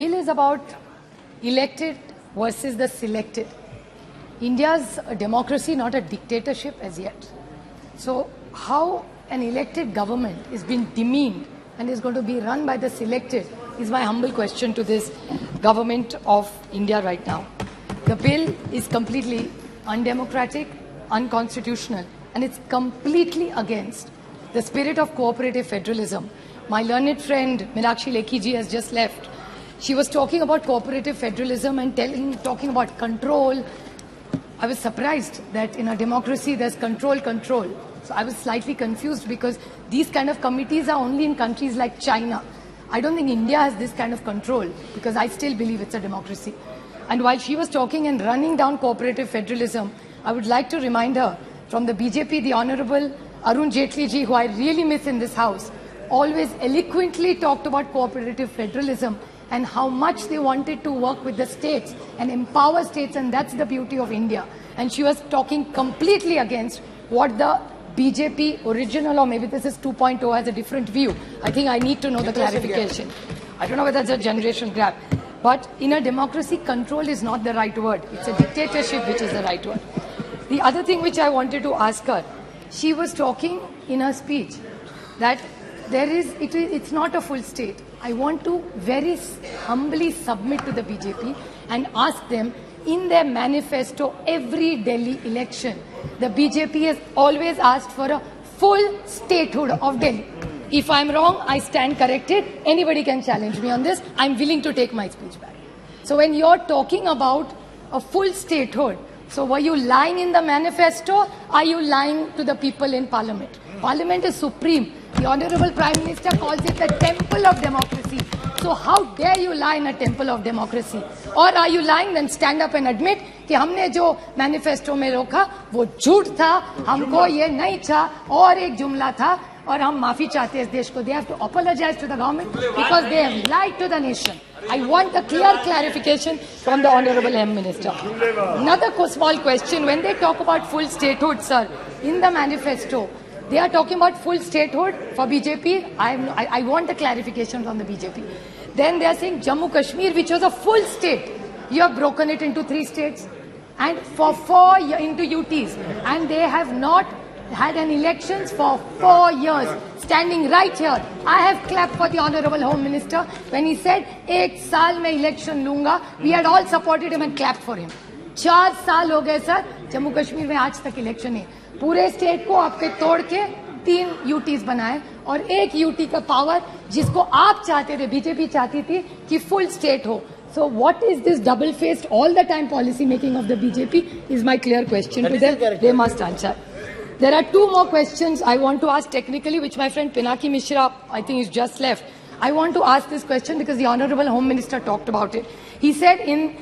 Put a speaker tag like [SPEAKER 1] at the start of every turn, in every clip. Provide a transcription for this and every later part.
[SPEAKER 1] Bill is about elected versus the selected. India's a democracy, not a dictatorship as yet. So how an elected government is being demeaned and is going to be run by the selected is my humble question to this government of India right now. The bill is completely undemocratic, unconstitutional, and it's completely against the spirit of cooperative federalism. My learned friend Meenakshi Lekhi ji has just left. She was talking about cooperative federalism and talking about control. I was surprised that in a democracy there's control. So I was slightly confused because these kind of committees are only in countries like China. I don't think India has this kind of control because I still believe it's a democracy. And while she was talking and running down cooperative federalism, I would like to remind her from the BJP, the Honorable Arun Jaitley ji, who I really miss in this house, always eloquently talked about cooperative federalism and how much they wanted to work with the states and empower states, and that's the beauty of India. And she was talking completely against what the BJP original, or maybe this is 2.0, has a different view. I think I need to know the clarification. I don't know whether it's a generation gap. But in a democracy, control is not the right word. It's a dictatorship which is the right word. The other thing which I wanted to ask her, she was talking in her speech that it's not a full state. I want to very humbly submit to the BJP and ask them, in their manifesto, every Delhi election, the BJP has always asked for a full statehood of Delhi. If I'm wrong, I stand corrected. Anybody can challenge me on this. I'm willing to take my speech back. So when you're talking about a full statehood, so were you lying in the manifesto? Are you lying to the people in Parliament? Parliament is supreme. The Honorable Prime Minister calls it the temple of democracy. So how dare you lie in a temple of democracy? Or are you lying? Then stand up and admit कि हमने जो manifesto में रोका वो झूठ था, हमको ये नहीं था, और एक जुमला था, और हम माफी चाहते हैं इस देश को. They have to apologize to the government because they have lied to the nation. I want a clear clarification from the Honorable M Minister. Another small question: when they talk about full statehood, sir, in the manifesto, they are talking about full statehood for BJP. I want a clarification from the BJP. Then they are saying Jammu Kashmir, which was a full state, you have broken it into 3 states and for 4 into UTs, and they have not had an elections for 4 years. Standing right here, I have clapped for the Honorable Home Minister when he said, "एक साल में election लूंगा." We had all supported him and clapped for him. 4 साल हो गए sir, Jammu Kashmir में आज तक इलेक्शन है. पूरे स्टेट को आपके तोड़ के 3 यूटीज बनाए और 1 यूटी का पावर जिसको आप चाहते थे, बीजेपी चाहती थी कि फुल स्टेट हो. So what is this double-faced all the time policy making of the BJP is my clear question to them. They must answer. There are 2 more questions I want to ask technically, which my friend Pinaki Mishra, I think, is just left. I want to ask this question because the Honorable Home Minister talked about it. He said in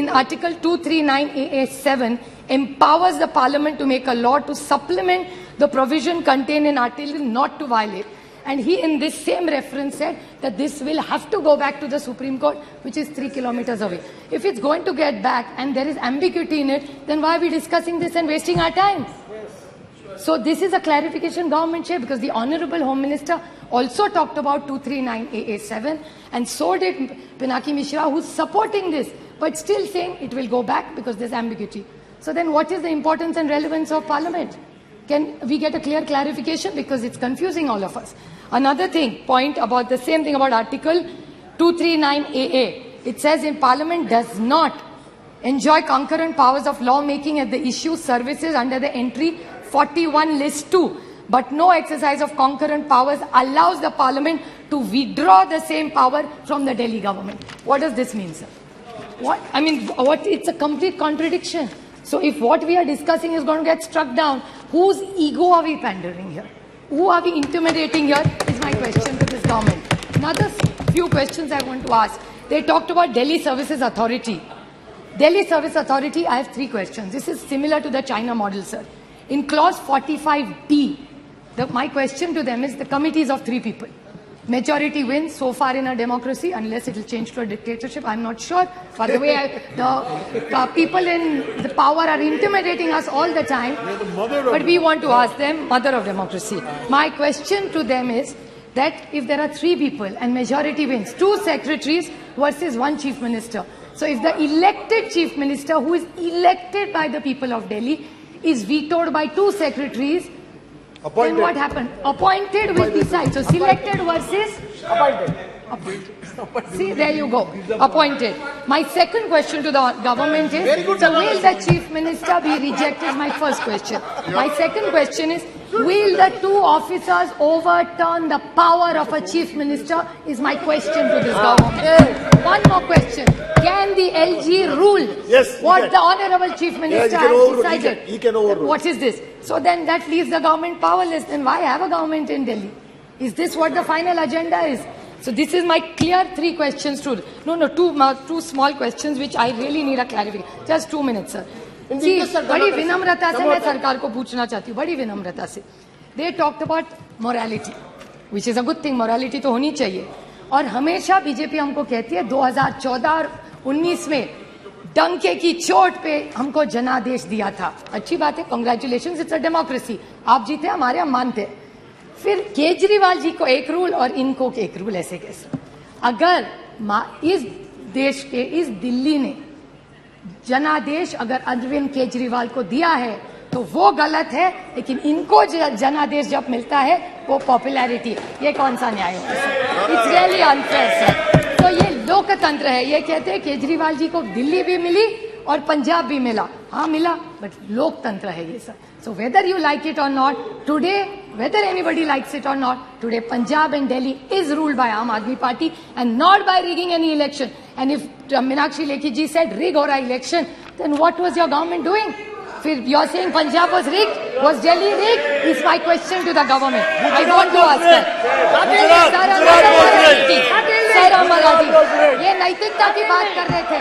[SPEAKER 1] Article 239AA7 empowers the Parliament to make a law to supplement the provision contained in Article not to violate. And he, in this same reference, said that this will have to go back to the Supreme Court, which is 3 kilometers away. If it's going to get back and there is ambiguity in it, then why are we discussing this and wasting our time? So this is a clarification government share, because the Honorable Home Minister also talked about 239AA7, and so did Pinaki Mishra, who's supporting this, but still saying it will go back because there's ambiguity. So then what is the importance and relevance of Parliament? Can we get a clear clarification, because it's confusing all of us. Another point about the same thing about Article 239AA. It says in Parliament does not enjoy concurrent powers of lawmaking at the issue services under the entry 41 list 2, but no exercise of concurrent powers allows the Parliament to withdraw the same power from the Delhi government. What does this mean, sir? It's a complete contradiction. So if what we are discussing is going to get struck down, whose ego are we pandering here? Who are we intimidating here is my question to this government. Another few questions I want to ask. They talked about Delhi Services Authority. Delhi Service Authority, I have 3 questions. This is similar to the China model, sir. In clause 45D, my question to them is the committees of 3 people. Majority wins so far in a democracy, unless it will change to a dictatorship. I'm not sure. By the way, the people in the power are intimidating us all the time. But we want to ask them, mother of democracy. My question to them is that if there are 3 people and majority wins, 2 secretaries versus one chief minister. So if the elected chief minister, who is elected by the people of Delhi, is vetoed by two secretaries, then what happened? Appointed will decide. So selected versus appointed. See, there you go. Appointed. My second question to the government is, so will the chief minister be rejected? My first question. My second question is, will the two officers overturn the power of a chief minister? Is my question to this government. One more question. Can the LG rule what the honorable chief minister has decided?
[SPEAKER 2] He can overrule.
[SPEAKER 1] What is this? So then that leaves the government powerless. Then why have a government in Delhi? Is this what the final agenda is? So this is my clear three questions to two small questions which I really need a clarification. Just 2 minutes, sir. See, बड़ी विनम्रता से मैं सरकार को पूछना चाहती हूँ, बड़ी विनम्रता से. They talked about morality, which is a good thing. Morality तो होनी चाहिए. और हमेशा बीजेपी हमको कहती है 2014 और 19 में डंके की चोट पे हमको जनादेश दिया था. अच्छी बात है, कांग्रेचुलेशंस, इट्स अ डेमोक्रेसी. आप जीते, हमारे हम मानते हैं. फिर केजरीवाल जी को एक रूल और इनको एक रूल, ऐसे कैसे? अगर इस देश के, इस दिल्ली ने जनादेश अगर अरविंद केजरीवाल को दिया है तो वो गलत है, लेकिन इनको जनादेश जब मिलता है वो पॉपुलैरिटी. ये कौन सा न्याय होगा? It's really unfair sir. तो ये लोकतंत्र है. ये कहते हैं केजरीवाल जी को दिल्ली भी मिली और पंजाब भी मिला. हाँ मिला, बट लोकतंत्र है ये sir. So whether you like it or not, today, whether anybody likes it or not, today Punjab and Delhi is ruled by Aam Aadmi Party and not by rigging any election. And if Meenakshi Lekhi ji said rig or election, then what was your government doing? You are saying Punjab was rigged? Was Delhi rigged? Is my question to the government. I want to ask that. Sir Marathi, ये नैतिकता की बात कर रहे थे.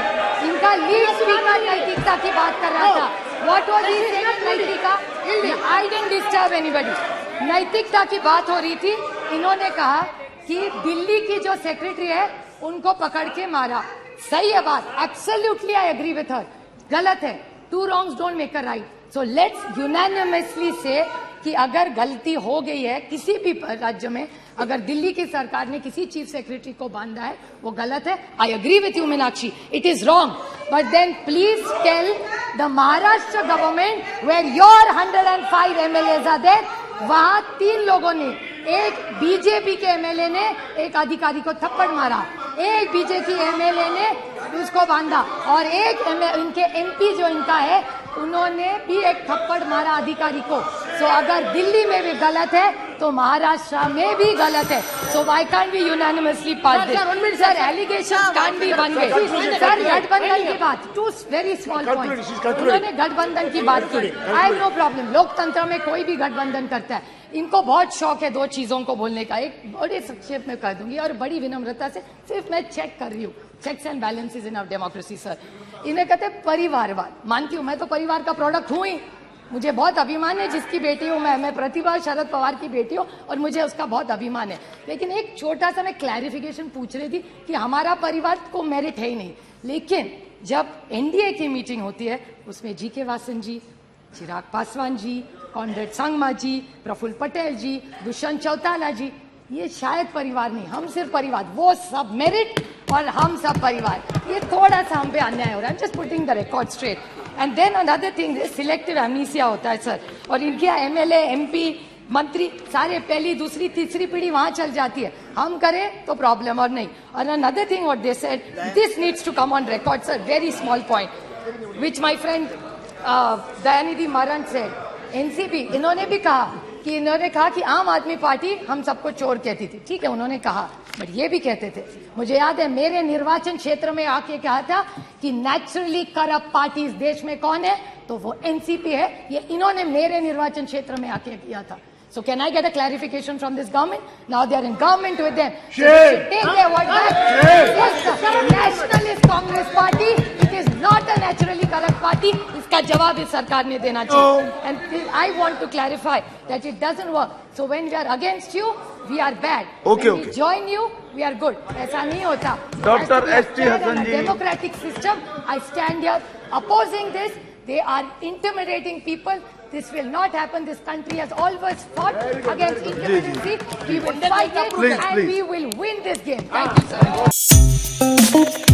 [SPEAKER 1] इनका lead speaker नैतिकता की बात कर रहा था. What was he saying? नैतिकता? I didn't disturb anybody. नैतिकता की बात हो रही थी. इन्होंने कहा कि दिल्ली की जो सेक्रेटरी है उनको पकड़ के मारा. सही है बात. Absolutely I agree with her. गलत है. Two wrongs don't make a right. So let's unanimously say कि अगर गलती हो गई है किसी भी राज्य में, अगर दिल्ली की सरकार ने किसी चीफ सेक्रेटरी को बांधा है, वो गलत है. I agree with you Meenakshi, it is wrong. But then please tell the Maharashtra government where your 105 MLAs are there, वहां 3 लोगों ने, एक बीजेपी के एमएलए ने एक अधिकारी को थप्पड़ मारा, एक बीजेपी एमएलए ने उसको बांधा, और एक इनके एमपी जो इनका है उन्होंने भी एक थप्पड़ मारा अधिकारी को. सो अगर दिल्ली में भी गलत है तो महाराष्ट्र में भी गलत है. So why can't be unanimously pass this? Sir allegation can't be one way. Sir गठबंधन की बात, 2 वेरी स्मॉल पॉइंट. उन्होंने गठबंधन की बात की. I have no problem. लोकतंत्र में कोई भी गठबंधन करता है. इनको बहुत शौक है 2 चीजों को बोलने का. एक बड़े संक्षेप में कह दूंगी और बड़ी विनम्रता से, सिर्फ मैं चेक कर रही हूँ. Checks and balances in our democracy sir. इन्हें कहते हैं परिवारवाद. मानती हूँ, मैं तो परिवार का प्रोडक्ट हूँ ही. मुझे बहुत अभिमान है जिसकी बेटी हूँ मैं प्रतिभा शरद पवार की बेटी हूँ और मुझे उसका बहुत अभिमान है. लेकिन एक छोटा सा मैं क्लैरिफिकेशन पूछ रही थी कि हमारा परिवार को मेरिट है ही नहीं. लेकिन जब एनडीए की मीटिंग होती है उसमें जीके वासन जी, चिराग पासवान जी, कॉनरेड संगमा जी, प्रफुल्ल पटेल जी, दुष्यंत चौटाला जी, ये शायद परिवार नहीं, हम सिर्फ परिवार. वो सब मेरिट और हम सब परिवार. ये थोड़ा सा हम पे अन्याय हो रहा है. Just putting the record straight. And then another thing, selective amnesia होता है सर. और इनके एमएलए, एमपी, मंत्री सारे पहली, दूसरी, तीसरी पीढ़ी वहां चल जाती है. हम करें तो प्रॉब्लम और नहीं. और another thing what they said, this needs to come on record sir. Very small point which my friend Dayanidhi Maran said. NCP इन्होंने भी कहा कि इन्होंने कहा कि आम आदमी पार्टी हम सबको चोर कहती थी. ठीक है, उन्होंने कहा, बट ये भी कहते थे, मुझे याद है मेरे निर्वाचन क्षेत्र में आके कहा था कि नेचुरली करप्ट पार्टी इस देश में कौन है, तो वो एनसीपी है. ये इन्होंने मेरे निर्वाचन क्षेत्र में आके किया था. So can I get a clarification from this government? Now they are in government with them. So they should take their word back. Yes, the Nationalist Congress Party, it is not a naturally corrupt party. इसका जवाब इस सरकार ने देना चाहिए. And I want to clarify that it doesn't work. So when we are against you, we are bad.
[SPEAKER 2] Okay,
[SPEAKER 1] when we join you, we are good. ऐसा नहीं होता.
[SPEAKER 2] Dr. S.T. Hassan ji.
[SPEAKER 1] Democratic system. I stand here opposing this. They are intimidating people. This will not happen. This country has always fought against intimidacy. We will fight it and we will win this game. Thank you, sir.
[SPEAKER 3] Thank you.